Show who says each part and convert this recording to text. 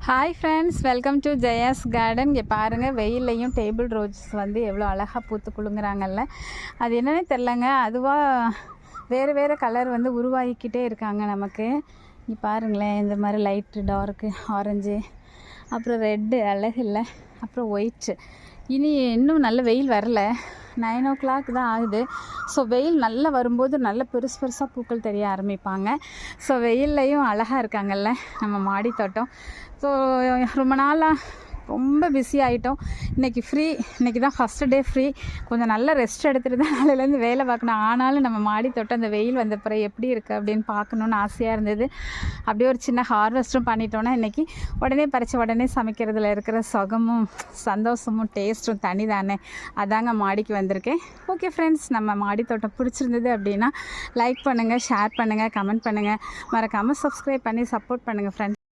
Speaker 1: Hi friends, welcome to Jaya's garden. இங்கே பாருங்கள், வெயில்லையும் table rose வந்து எவ்வளோ அழகாக பூத்து குலுங்குறாங்கல்ல. அது என்னன்னே தெரிலங்க, அதுவாக வேறு வேறு கலர் வந்து உருவாகிக்கிட்டே இருக்காங்க நமக்கு. இங்கே பாருங்களேன், இந்த மாதிரி லைட்டு, டார்க்கு, ஆரஞ்சு, அப்புறம் ரெட்டு அழகு இல்லை, அப்புறம் ஒயிட்டு. இன்னும் நல்ல வெயில் வரல, 9 o'clock தான் ஆகுது. ஸோ வெயில் நல்லா வரும்போது நல்ல பெருசு பெருசாக பூக்கள் தெரிய ஆரம்பிப்பாங்க. ஸோ வெயில்லையும் அழகாக இருக்காங்கல்ல நம்ம மாடி தோட்டம். ஸோ ரொம்ப நாளாக ரொம்ப பிஸி ஆகிட்டோம். இன்றைக்கி தான் ஃபஸ்ட்டு டே ஃப்ரீ. கொஞ்சம் நல்ல ரெஸ்ட் எடுத்துகிட்டு தான் நாளையிலேருந்து வேலை பார்க்கணும். ஆனாலும் நம்ம மாடி தோட்டம் அந்த வெயில் வந்த பிறகு எப்படி இருக்குது அப்படின்னு பார்க்கணுன்னு ஆசையாக இருந்தது. அப்படியே ஒரு சின்ன ஹார்வெஸ்ட்டும் பண்ணிட்டோன்னா இன்றைக்கி உடனே பறித்து உடனே சமைக்கிறதுல இருக்கிற சுகமும் சந்தோஷமும் டேஸ்ட்டும் தனி தானே. அதாங்க மாடிக்கு வந்திருக்கேன். ஓகே ஃப்ரெண்ட்ஸ், நம்ம மாடி தோட்டம் பிடிச்சிருந்தது அப்படின்னா லைக் பண்ணுங்கள், ஷேர் பண்ணுங்கள், கமெண்ட் பண்ணுங்கள், மறக்காமல் சப்ஸ்கிரைப் பண்ணி சப்போர்ட் பண்ணுங்கள் ஃப்ரெண்ட்ஸ்.